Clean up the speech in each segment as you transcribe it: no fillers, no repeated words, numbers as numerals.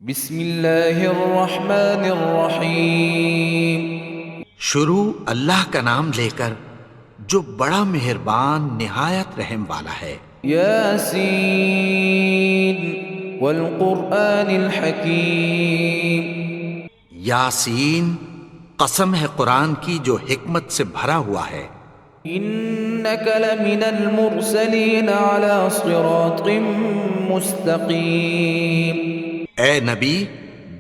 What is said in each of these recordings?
بسم اللہ الرحمن الرحیم۔ شروع اللہ کا نام لے کر جو بڑا مہربان نہایت رحم والا ہے۔ یاسین والقرآن الحکیم۔ یاسین، قسم ہے قرآن کی جو حکمت سے بھرا ہوا ہے۔ انک لمن المرسلین علی صراط مستقیم۔ اے نبی،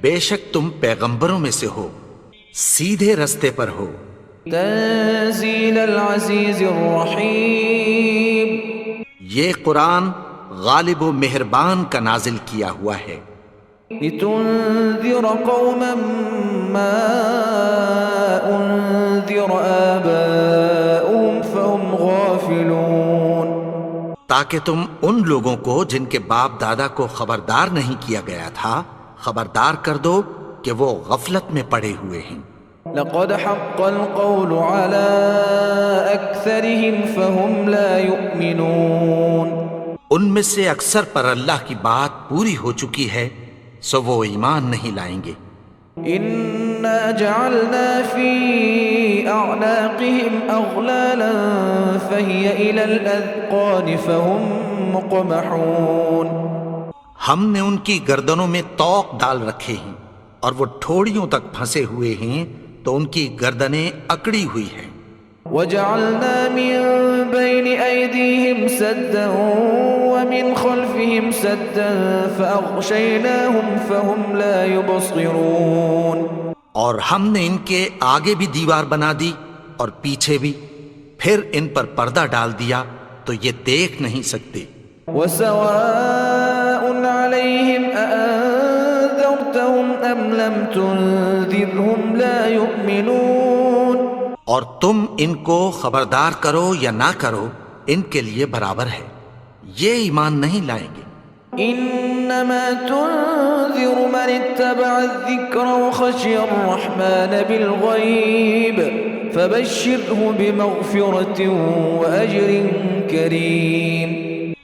بے شک تم پیغمبروں میں سے ہو، سیدھے رستے پر ہو۔ تنزیل العزیز الرحیم۔ یہ قرآن غالب و مہربان کا نازل کیا ہوا ہے۔ لتنذر قوما ما انذر آباؤهم فهم غافلون۔ تاکہ تم ان لوگوں کو جن کے باپ دادا کو خبردار نہیں کیا گیا تھا خبردار کر دو کہ وہ غفلت میں پڑے ہوئے ہیں۔ لقد حق القول على أكثرهم فهم لا يؤمنون۔ ان میں سے اکثر پر اللہ کی بات پوری ہو چکی ہے سو وہ ایمان نہیں لائیں گے۔ إنا جعلنا في أعناقهم أغلالا فهي إلى الأذقان فهم مقمحون۔ ہم نے ان کی گردنوں میں طوق ڈال رکھے ہیں اور وہ ٹھوڑیوں تک پھنسے ہوئے ہیں تو ان کی گردنیں اکڑی ہوئی ہیں۔ وجعلنا من بين أيديهم سدا ومن خلفهم سدا فأغشيناهم فهم لا يبصرون۔ اور ہم نے ان کے آگے بھی دیوار بنا دی اور پیچھے بھی، پھر ان پر پردہ ڈال دیا تو یہ دیکھ نہیں سکتے۔ وسواء عليهم أأنذرتهم أم لم تنذرهم لا يؤمنون۔ اور تم ان کو خبردار کرو یا نہ کرو ان کے لیے برابر ہے، یہ ایمان نہیں لائیں گے۔ انما تنذر من اتبع الذکر وخشی الرحمن بالغیب فبشره بمغفرة واجر کریم۔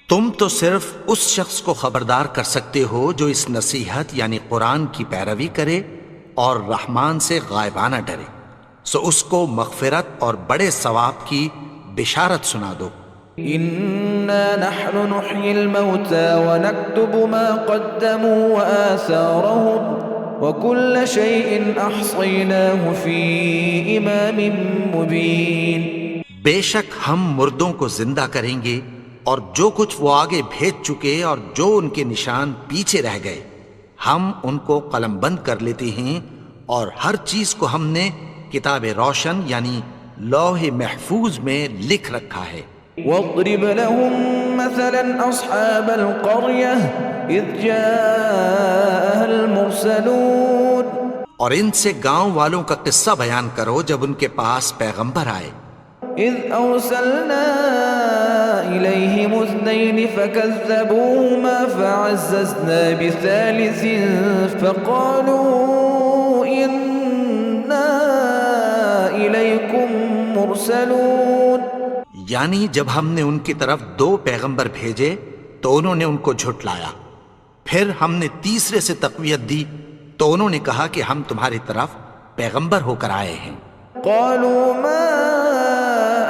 تم تو صرف اس شخص کو خبردار کر سکتے ہو جو اس نصیحت یعنی قرآن کی پیروی کرے اور رحمان سے غائبانہ ڈرے، سو اس کو مغفرت اور بڑے ثواب کی بشارت سنا دو۔ انا نحن نحيي الموتى ونكتب ما قدموا وآثارهم وكل شيء احصيناه في امام مبين۔ بے شک ہم مردوں کو زندہ کریں گے اور جو کچھ وہ آگے بھیج چکے اور جو ان کے نشان پیچھے رہ گئے ہم ان کو قلم بند کر لیتے ہیں، اور ہر چیز کو ہم نے کتاب روشن یعنی لوح محفوظ میں لکھ رکھا ہے۔ واضرب لهم مثلا اصحاب القرية اذ جاءها المرسلون۔ اور ان سے گاؤں والوں کا قصہ بیان کرو جب ان کے پاس پیغمبر آئے۔ اذ ارسلنا الیہم اثنین فکذبوهما فعززنا بثالث فقالوا انا الیکم مرسلون۔ یعنی جب ہم نے ان کی طرف 2 پیغمبر بھیجے تو انہوں نے ان کو جھٹلایا، پھر ہم نے تیسرے سے تقویت دی تو انہوں نے کہا کہ ہم تمہاری طرف پیغمبر ہو کر آئے ہیں۔ قالوا ما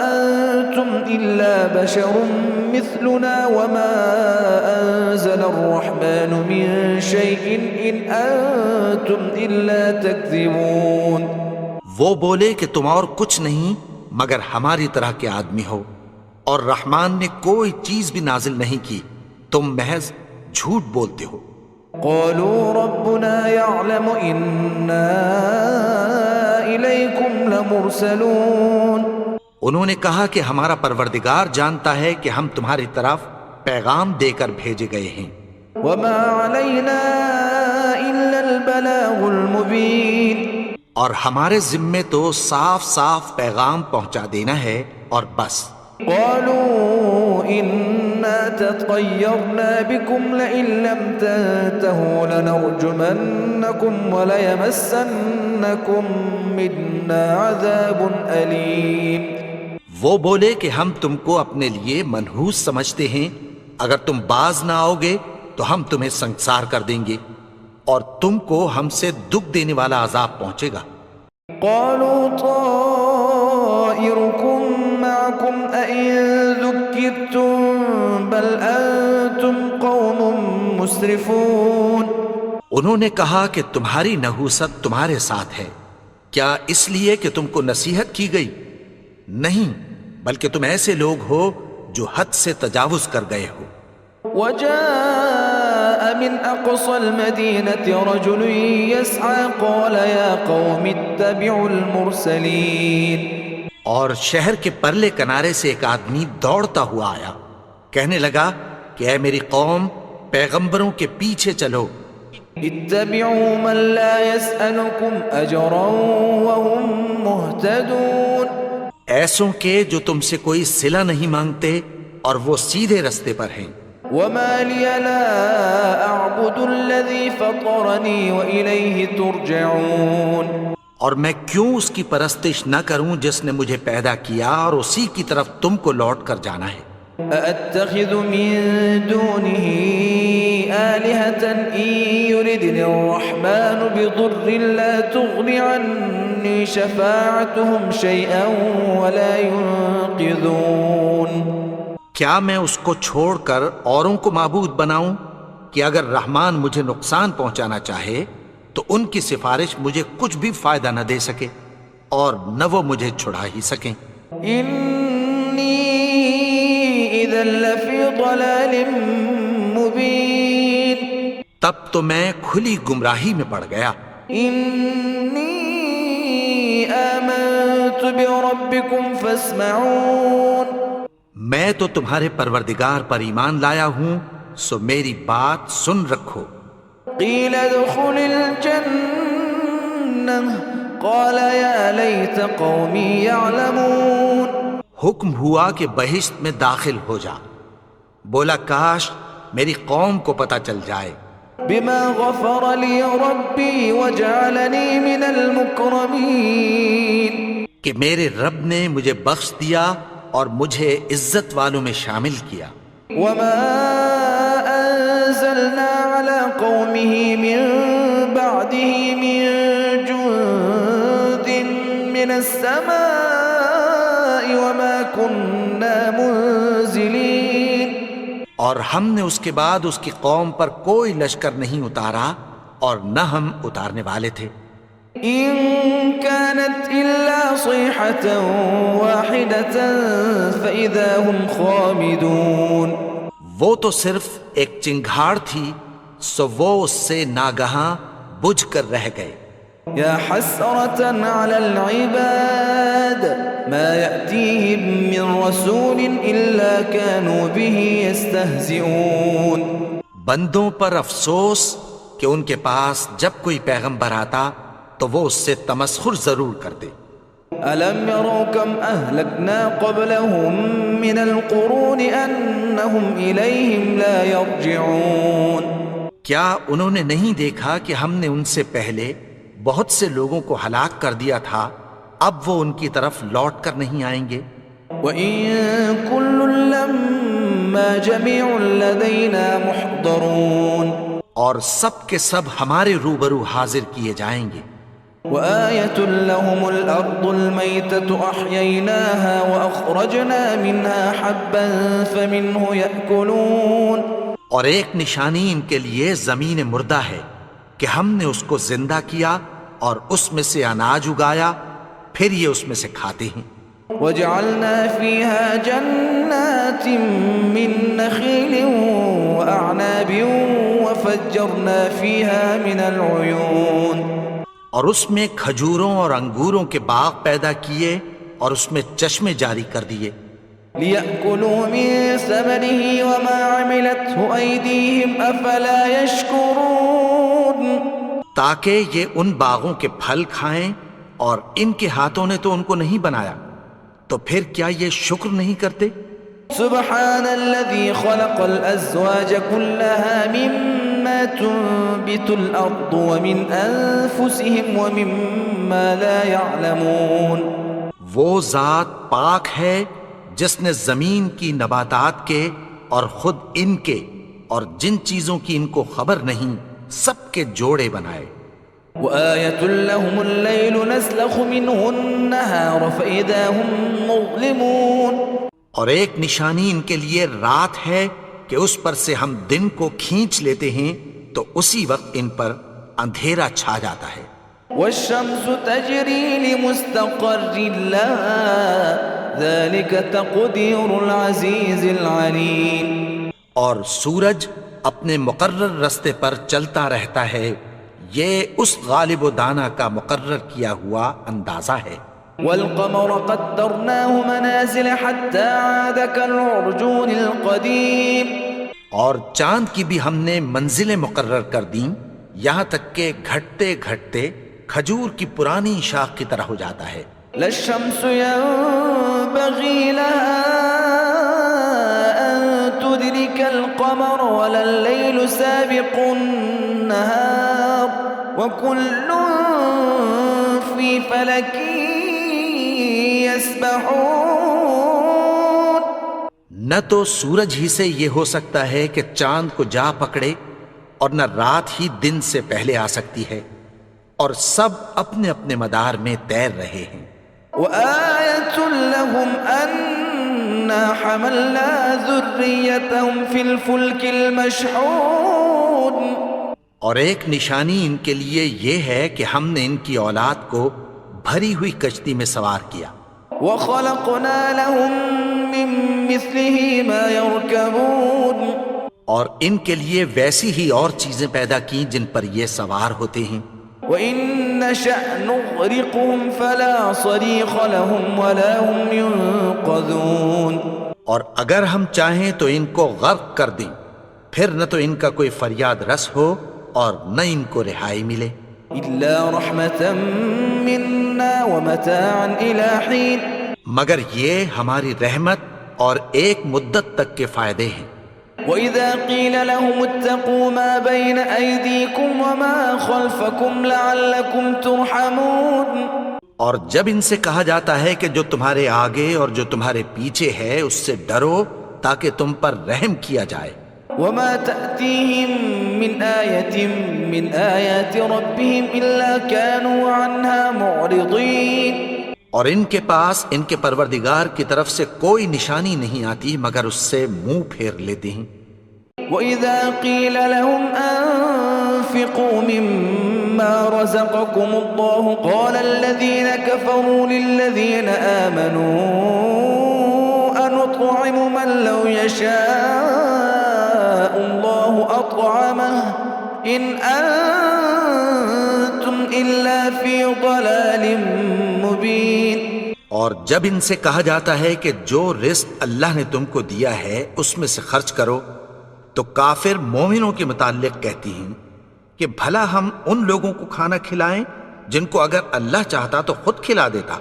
انتم الا بشر مثلنا وما انزل الرحمن من شيء ان انتم الا تكذبون۔ وہ بولے کہ تم اور کچھ نہیں مگر ہماری طرح کے آدمی ہو، اور رحمان نے کوئی چیز بھی نازل نہیں کی، تم محض جھوٹ بولتے ہو۔ قالوا ربنا يعلم إنا إليكم لمرسلون۔ انہوں نے کہا کہ ہمارا پروردگار جانتا ہے کہ ہم تمہاری طرف پیغام دے کر بھیجے گئے ہیں۔ وما علينا إلا البلاغ المبين۔ اور ہمارے ذمے تو صاف صاف پیغام پہنچا دینا ہے اور بس۔ قالوا إنا تطيرنا بكم لئن لم تنتهوا لنرجمنكم وليمسنكم منا عذاب أليم۔ وہ بولے کہ ہم تم کو اپنے لیے منحوس سمجھتے ہیں، اگر تم باز نہ آؤ گے تو ہم تمہیں سنگسار کر دیں گے، اور تم کو ہم سے دکھ دینے والا عذاب پہنچے گا۔ قالوا طائركم معكم أئن ذكرتم بل أنتم قوم مسرفون۔ انہوں نے کہا کہ تمہاری نحوست تمہارے ساتھ ہے، کیا اس لیے کہ تم کو نصیحت کی گئی؟ نہیں، بلکہ تم ایسے لوگ ہو جو حد سے تجاوز کر گئے ہو۔ وجاء من أقصى المدينة رجل يسعى قال يا قوم اتبعوا المرسلين۔ اور شہر کے پرلے کنارے سے ایک آدمی دوڑتا ہوا آیا، کہنے لگا کہ اے میری قوم، پیغمبروں کے پیچھے چلو۔ اتبعوا من لا يسألكم أجرا وهم مهتدون۔ ایسوں کے جو تم سے کوئی صلہ نہیں مانگتے اور وہ سیدھے رستے پر ہیں۔ وما لي لا أعبد الذي فطرني وإليه ترجعون۔ اور میں کیوں اس کی پرستش نہ کروں جس نے مجھے پیدا کیا اور اسی کی طرف تم کو لوٹ کر جانا ہے۔ أأتخذ من دونه آلهة إن يردني الرحمن بضر لا تغن عني شفاعتهم شيئا ولا ينقذون۔ کیا میں اس کو چھوڑ کر اوروں کو معبود بناؤں کہ اگر رحمان مجھے نقصان پہنچانا چاہے تو ان کی سفارش مجھے کچھ بھی فائدہ نہ دے سکے اور نہ وہ مجھے چھڑا ہی سکیں۔ إني إذا لفي ضلال مبين۔ تب تو میں کھلی گمراہی میں پڑ گیا۔ إني آمنت بربكم فاسمعون۔ میں تو تمہارے پروردگار پر ایمان لایا ہوں، سو میری بات سن رکھو۔ قيل ادخل الجنة قال يا ليت قومي يعلمون۔ حکم ہوا کہ بہشت میں داخل ہو جا، بولا کاش میری قوم کو پتہ چل جائے۔ بما غفر لي ربي وجعلني من المكرمين۔ کہ میرے رب نے مجھے بخش دیا اور مجھے عزت والوں میں شامل کیا۔ وما أنزلنا على قومه من بعده من جند من السماء وما كنا منزلين۔ اور ہم نے اس کے بعد اس کی قوم پر کوئی لشکر نہیں اتارا اور نہ ہم اتارنے والے تھے۔ إن كانت إلا صيحة واحدة فإذا هم خامدون۔ وہ تو صرف ایک چنگھاڑ تھی، سو وہ اس سے ناگہاں بجھ کر رہ گئے۔ يا حسرة على العباد ما يأتيهم من رسول إلا كانوا به يستهزئون۔ بندوں پر افسوس کہ ان کے پاس جب کوئی پیغمبر آتا تو وہ اس سے تمسخر ضرور کرتے۔ ألم يروا كم أهلكنا قبلهم من القرون أنهم إليهم لا يرجعون۔ کیا انہوں نے نہیں دیکھا کہ ہم نے ان سے پہلے بہت سے لوگوں کو ہلاک کر دیا تھا، اب وہ ان کی طرف لوٹ کر نہیں آئیں گے۔ وَإِن كُلٌّ لَّمَّا جَمِيعٌ لَّدَيْنَا مُحْضَرُونَ۔ اور سب کے سب ہمارے روبرو حاضر کیے جائیں گے۔ وآية لهم الأرض الميتة أحييناها وأخرجنا منها حبا فمنه يأكلون۔ اور ایک نشانی ان کے لیے زمین مردہ ہے کہ ہم نے اس کو زندہ کیا اور اس میں سے اناج اگایا، پھر یہ اس میں سے کھاتے ہیں۔ وجعلنا فيها جنات من نخيل وأعناب وفجرنا فيها من العيون۔ اور اس میں کھجوروں اور انگوروں کے باغ پیدا کیے اور اس میں چشمے جاری کر دیے۔ لِيَأْكُلُوا مِن ثَمَرِهِ وَمَا عَمِلَتْهُ أَيْدِيهِمْ أَفَلَا يَشْكُرُونَ۔ تاکہ یہ ان باغوں کے پھل کھائیں، اور ان کے ہاتھوں نے تو ان کو نہیں بنایا، تو پھر کیا یہ شکر نہیں کرتے؟ سبحان الذي خلق الأزواج كلها مما تنبت الأرض ومن أنفسهم ومما لا يعلمون۔ وہ ذات پاک ہے جس نے زمین کی نباتات کے اور خود ان کے اور جن چیزوں کی ان کو خبر نہیں سب کے جوڑے بنائے. وآية لهم الليل نسلخ منه النهار فإذا هم مظلمون. اور ایک نشانی ان کے لیے رات ہے کہ اس پر سے ہم دن کو کھینچ لیتے ہیں تو اسی وقت ان پر اندھیرا چھا جاتا ہے. والشمس تجري لمستقر لها ذلك تقدير العزيز العليم. اور سورج اپنے مقرر رستے پر چلتا رہتا ہے، یہ اس غالب و دانا کا مقرر کیا ہوا اندازہ ہے. والقمر قدرناه منازل حتى عاد كالعرجون القديم. اور چاند کی بھی ہم نے منزلیں مقرر کر دیں یہاں تک کہ گھٹتے گھٹتے کھجور کی پرانی شاخ کی طرح ہو جاتا ہے. لا الشمس ينبغي لها أن تدرك القمر ولا الليل سابق النهار وكل في فلك يسبحون. نہ تو سورج ہی سے یہ ہو سکتا ہے کہ چاند کو جا پکڑے اور نہ رات ہی دن سے پہلے آ سکتی ہے، اور سب اپنے اپنے مدار میں تیر رہے ہیں. وآية لهم أنا حملنا ذريتهم في الفلك المشحون. اور ایک نشانی ان کے لیے یہ ہے کہ ہم نے ان کی اولاد کو بھری ہوئی کشتی میں سوار کیا. وخلقنا لهم من مثله ما يركبون. اور ان کے لیے ویسی ہی اور چیزیں پیدا کی جن پر یہ سوار ہوتے ہیں. وَإِن نَّشَأْ نُغْرِقْهُمْ فَلَا صَرِيخَ لَهُمْ وَلَا هُمْ يُنقَذُونَ. اور اگر ہم چاہیں تو ان کو غرق کر دیں، پھر نہ تو ان کا کوئی فریاد رس ہو اور نہ ان کو رہائی ملے. إِلَّا رَحْمَةً مِّنَّا وَمَتَاعًا إِلَى حِينٍ. مگر یہ ہماری رحمت اور ایک مدت تک کے فائدے ہیں. وَإِذَا قِيلَ لَهُمُ اتَّقُوا مَا بَيْنَ أَيْدِيكُمْ وَمَا خَلْفَكُمْ لَعَلَّكُمْ تُرْحَمُونَ. اور جب ان سے کہا جاتا ہے کہ جو تمہارے آگے اور جو تمہارے پیچھے ہے اس سے ڈرو تاکہ تم پر رحم کیا جائے. وَمَا تَأْتِيهِم مِّنْ آيَةٍ مِّنْ آيَاتِ رَبِّهِمْ إِلَّا كَانُوا عَنْهَا مُعْرِضِينَ. اور ان کے پاس ان کے پروردگار کی طرف سے کوئی نشانی نہیں آتی مگر اس سے منہ پھیر لیتے ہیں. وَإِذَا قِيلَ لَهُمْ أَنفِقُوا مِمَّا رَزَقَكُمُ اللَّهُ قَالَ الَّذِينَ كَفَرُوا لِلَّذِينَ آمَنُوا أَنُطْعِمُ مَن لَّوْ يَشَاءُ اللَّهُ أَطْعَمَهُ إِنْ أَنتُمْ إِلَّا فِي ضَلَالٍ مبین. اور جب ان سے کہا جاتا ہے کہ جو رزق اللہ نے تم کو دیا ہے اس میں سے خرچ کرو تو کافر مومنوں کے متعلق کہتی ہیں کہ بھلا ہم ان لوگوں کو کھانا کھلائیں جن کو اگر اللہ چاہتا تو خود کھلا دیتا.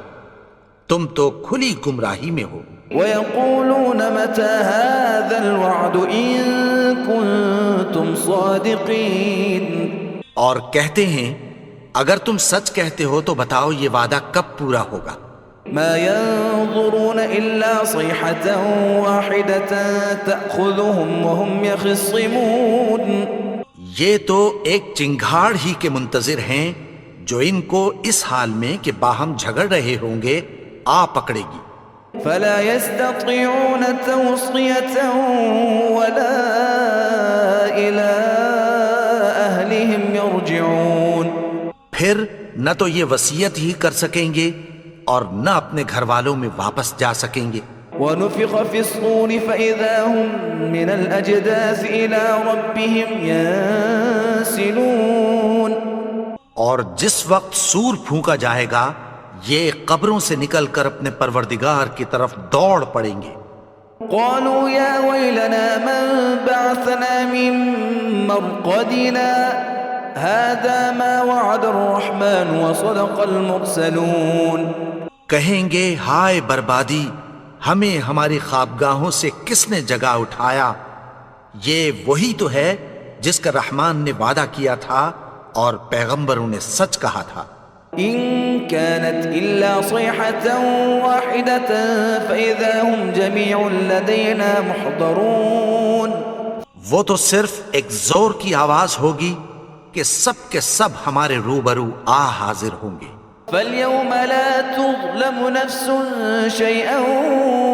تم تو کھلی گمراہی میں ہو. وَيَقُولُونَ مَتَى هَذَا الْوَعْدُ إِن كُنتُمْ صَادِقِينَ. اور کہتے ہیں اگر تم سچ کہتے ہو تو بتاؤ یہ وعدہ کب پورا ہوگا. ما ينظرون إلا صيحة واحدة تأخذهم وهم يخصمون. یہ تو ایک چنگھاڑ ہی کے منتظر ہیں جو ان کو اس حال میں کہ باہم جھگڑ رہے ہوں گے آ پکڑے گی. فلا يستطيعون توصية ولا إلى أهلهم يرجعون. پھر نہ تو یہ وصیت ہی کر سکیں گے اور نہ اپنے گھر والوں میں واپس جا سکیں گے. وَنُفِخَ فِي الصُّورِ فَإِذَا هُم مِّنَ الْأَجْدَاثِ إِلَىٰ رَبِّهِمْ يَنسِلُونَ. اور جس وقت سور پھونکا جائے گا یہ قبروں سے نکل کر اپنے پروردگار کی طرف دوڑ پڑیں گے. قَالُوا يَا وَيْلَنَا مَن بَعَثَنَا مِن مَّرْقَدِنَا هذا ما وعد الرحمن وصدق المرسلون. کہیں گے ہائے بربادی، ہمیں ہماری خوابگاہوں سے کس نے جگا اٹھایا؟ یہ وہی تو ہے جس کا رحمان نے وعدہ کیا تھا اور پیغمبروں نے سچ کہا تھا. ان كانت الا صيحة واحدة فاذا هم جميع لدينا محضرون. وہ تو صرف ایک زور کی آواز ہوگی کہ سب ہمارے روبرو آ حاضر ہوں گے۔ فَالْيَوْمَ لَا تُظْلَمُ نَفْسٌ شَيْئًا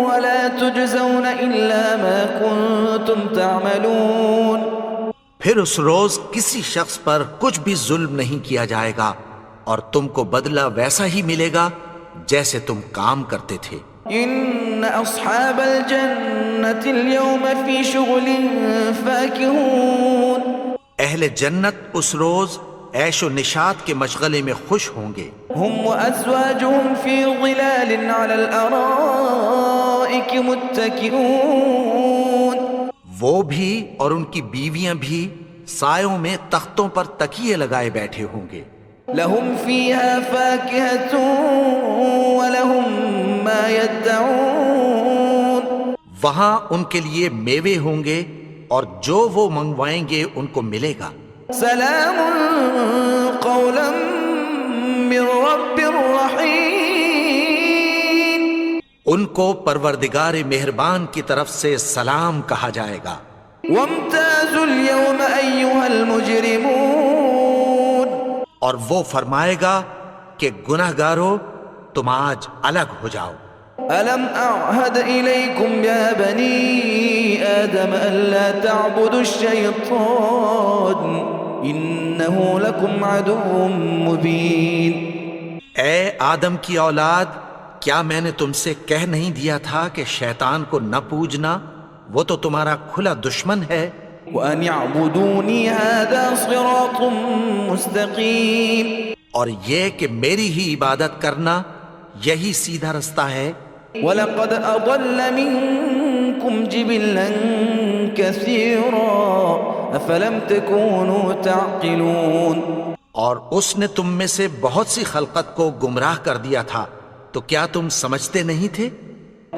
وَلَا تُجْزَوْنَ إِلَّا مَا كُنتُمْ تَعْمَلُونَ، پھر اس روز کسی شخص پر کچھ بھی ظلم نہیں کیا جائے گا اور تم کو بدلہ ویسا ہی ملے گا جیسے تم کام کرتے تھے۔ إِنَّ أَصْحَابَ الْجَنَّةِ الْيَوْمَ فِي شُغُلٍ فَاكِهُونَ، اہل جنت اس روز عیش و نشاط کے مشغلے میں خوش ہوں گے۔ هُمْ وَأَزْوَاجُهُمْ فِي ظِلَالٍ عَلَى الْأَرَائِكِ مُتَّكِئُونَ، وہ بھی اور ان کی بیویاں بھی سایوں میں تختوں پر تکیے لگائے بیٹھے ہوں گے۔ لَهُمْ فِيهَا فَاكِهَةٌ وَلَهُمْ مَا يَدَّعُونَ، وہاں ان کے لیے میوے ہوں گے اور جو وہ منگوائیں گے ان کو ملے گا۔ سلام قولا من رب رحیم، ان کو پروردگار مہربان کی طرف سے سلام کہا جائے گا۔ وامتازوا اليوم ایھا المجرمون، اور وہ فرمائے گا کہ گناہگارو تم آج الگ ہو جاؤ۔ الم اعہد الیکم یا بنی آدم الا تعبدوا الشیطان انہ لکم عدو مبین، اے آدم کی اولاد، کیا میں نے تم سے کہہ نہیں دیا تھا کہ شیطان کو نہ پوجنا، وہ تو تمہارا کھلا دشمن ہے۔ وَأَنِ اعْبُدُونِي هَذَا صِرَاطٌ مُسْتَقِيمٌ، اور یہ کہ میری ہی عبادت کرنا یہی سیدھا رستہ ہے۔ وَلَقَدْ أَضَلَّ مِنكُمْ جِبِلًّا كَثِيرًا أَفَلَمْ تَكُونُوا تَعْقِلُونَ، اور اس نے تم میں سے بہت سی خلقت کو گمراہ کر دیا تھا، تو کیا تم سمجھتے نہیں تھے؟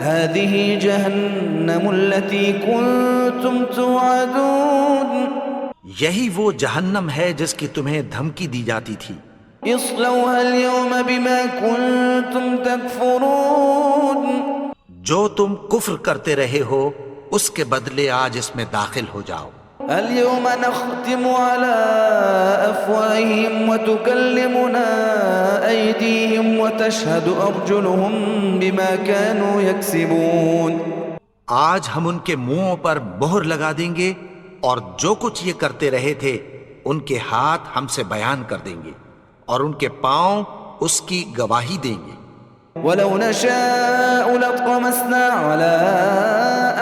هَذِهِ جَهَنَّمُ الَّتِي كُنتُمْ تُوعَدُونَ، یہی وہ جہنم ہے جس کی تمہیں دھمکی دی جاتی تھی۔ اصْلَوْهَا الْيَوْمَ بِمَا كُنتُمْ تَكْفُرُونَ، جو تم کفر کرتے رہے ہو اس کے بدلے آج اس میں داخل ہو جاؤ۔ اليوم نختم على أفواههم وتكلمنا أيديهم وتشهد أرجلهم بما كانوا يكسبون، آج ہم ان کے منہوں پر مہر لگا دیں گے اور جو کچھ یہ کرتے رہے تھے ان کے ہاتھ ہم سے بیان کر دیں گے اور ان کے پاؤں اس کی گواہی دیں گے۔ ولو نشاء لطمسنا على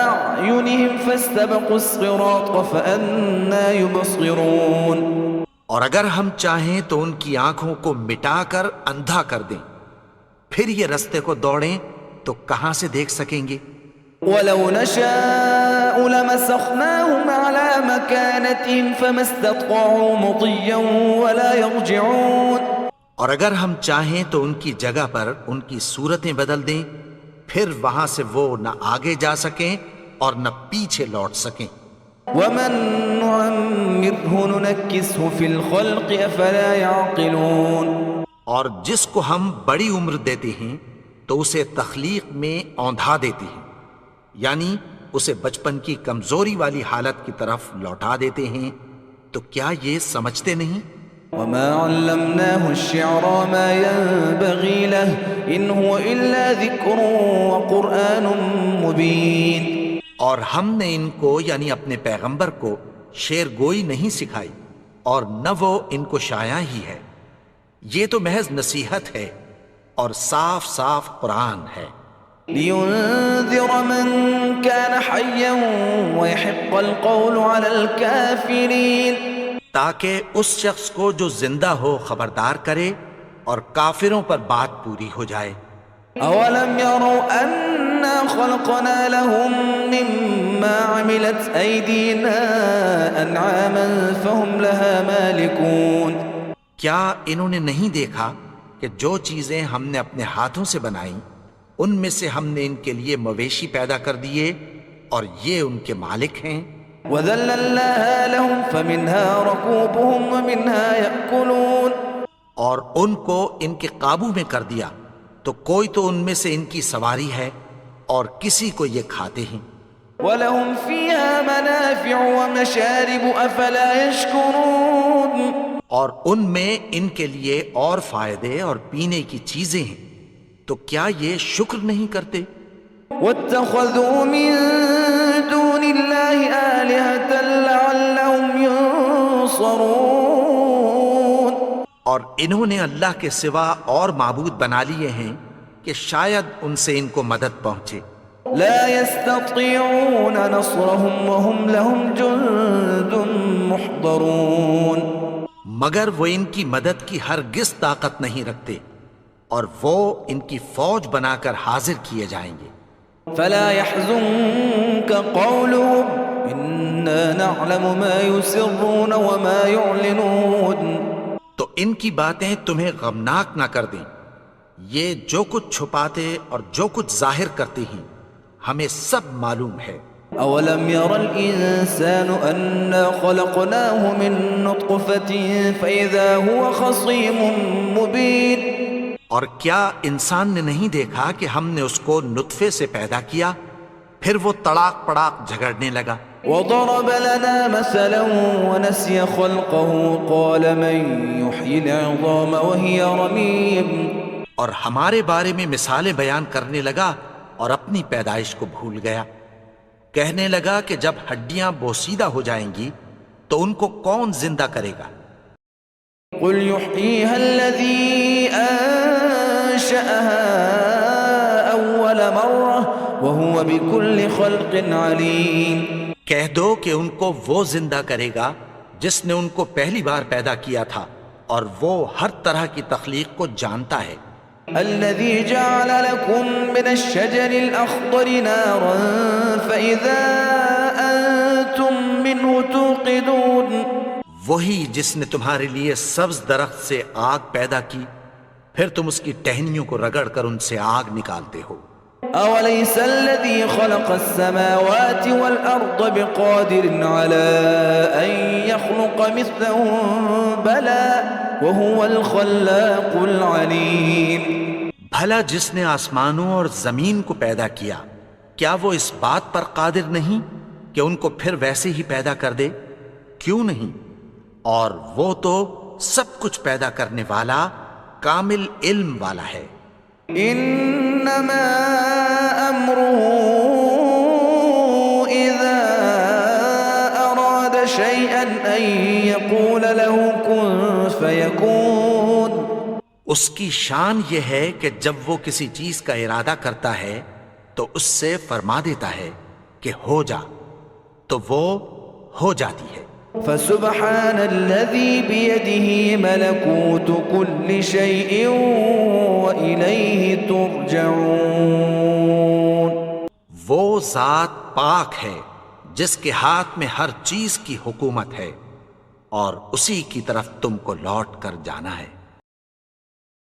أعينهم فاستبقوا الصراط فأنى يبصرون، اور اگر ہم چاہیں تو ان کی آنکھوں کو مٹا کر اندھا کر دیں، پھر یہ رستے کو دوڑیں تو کہاں سے دیکھ سکیں گے۔ ولو نشاء لمسخناهم على مكانتهم فما استطاعوا مضيا ولا يرجعون، اور اگر ہم چاہیں تو ان کی جگہ پر ان کی صورتیں بدل دیں، پھر وہاں سے وہ نہ آگے جا سکیں اور نہ پیچھے لوٹ سکیں۔ ومن نعمره ننكسه في الخلق افلا يعقلون، اور جس کو ہم بڑی عمر دیتے ہیں تو اسے تخلیق میں اوندھا دیتے ہیں، یعنی اسے بچپن کی کمزوری والی حالت کی طرف لوٹا دیتے ہیں، تو کیا یہ سمجھتے نہیں؟ وما علمناه الشعر ما ينبغي له ان هو الا ذكر وقرآن مبين، اور ہم نے ان کو یعنی اپنے پیغمبر کو شعر گوئی نہیں سکھائی اور نہ وہ ان کو شایع ہی ہے، یہ تو محض نصیحت ہے اور صاف صاف قرآن ہے۔ لينذر من كان حيا ويحق القول على الكافرين، تاکہ اس شخص کو جو زندہ ہو خبردار کرے اور کافروں پر بات پوری ہو جائے۔ اولم يروا انا خلقنا لهم مما عملت ايدينا انعاما فهم لها مالكون، کیا انہوں نے نہیں دیکھا کہ جو چیزیں ہم نے اپنے ہاتھوں سے بنائیں ان میں سے ہم نے ان کے لیے مویشی پیدا کر دیے اور یہ ان کے مالک ہیں۔ وذللناها لهم فمنها ركوبهم ومنها يأكلون، اور ان کو ان کے قابو میں کر دیا تو کوئی تو ان میں سے ان کی سواری ہے اور کسی کو یہ کھاتے ہیں۔ وَلَهُمْ فِيهَا مَنَافِعُ وَمَشَارِبُ أَفَلَا يَشْكُرُونَ، اور ان میں ان کے لیے اور فائدے اور پینے کی چیزیں ہیں، تو کیا یہ شکر نہیں کرتے؟ واتخذوا من دون الله آلهة لعلهم ينصرون، اور انہوں نے اللہ کے سوا اور معبود بنا لیے ہیں کہ شاید ان سے ان کو مدد پہنچے۔ لا يستطيعون نصرهم وهم لهم جند محضرون، مگر وہ ان کی مدد کی ہرگز طاقت نہیں رکھتے، اور وہ ان کی فوج بنا کر حاضر کیے جائیں گے۔ فلا يحزنك قولهم إنا نعلم ما يسرون وما يعلنون، تو ان کی باتیں تمہیں غمناک نہ کر دیں، یہ جو کچھ چھپاتے اور جو کچھ ظاہر کرتے ہیں ہمیں سب معلوم ہے۔ أولم ير الإنسان أنا خلقناه من نطفة فإذا هو خصيم مبين، اور کیا انسان نے نہیں دیکھا کہ ہم نے اس کو نطفے سے پیدا کیا، پھر وہ تڑاک پڑاک جھگڑنے لگا۔ وضرب لنا مثلا ونسي خلقه قال من يحيي العظام وهي رميم، اور ہمارے بارے میں مثالیں بیان کرنے لگا اور اپنی پیدائش کو بھول گیا۔ کہنے لگا کہ جب ہڈیاں بوسیدہ ہو جائیں گی تو ان کو کون زندہ کرے گا؟ قل يحييها الذي أنشأها أول مرة وهو بكل خلق عليم، کہہ دو کہ ان کو وہ زندہ کرے گا جس نے ان کو پہلی بار پیدا کیا تھا، اور وہ ہر طرح کی تخلیق کو جانتا ہے۔ الذي جعل لكم من الشجر الأخضر نارا فإذا أنتم منه توقدون، وہی جس نے تمہارے لیے سبز درخت سے آگ پیدا کی، پھر تم اس کی ٹہنیوں کو رگڑ کر ان سے آگ نکالتے ہو۔ أوليس الذي خلق السماوات والأرض بقادر على أن يخلق مثلهم بلى وهو الخلاق العليم، بھلا جس نے آسمانوں اور زمین کو پیدا کیا، کیا وہ اس بات پر قادر نہیں کہ ان کو پھر ویسے ہی پیدا کر دے؟ کیوں نہیں؟ اور وہ تو سب کچھ پیدا کرنے والا، کامل علم والا ہے۔ إنما أمره إذا أراد شيئا أن يقول له كن فيكون، اس کی شان یہ ہے کہ جب وہ کسی چیز کا ارادہ کرتا ہے تو اس سے فرما دیتا ہے کہ ہو جا، تو وہ ہو جاتی ہے۔ فسبحان الذي بيده ملكوت كل شيء وإليه ترجعون، وہ ذات پاک ہے جس کے ہاتھ میں ہر چیز کی حکومت ہے، اور اسی کی طرف تم کو لوٹ کر جانا ہے۔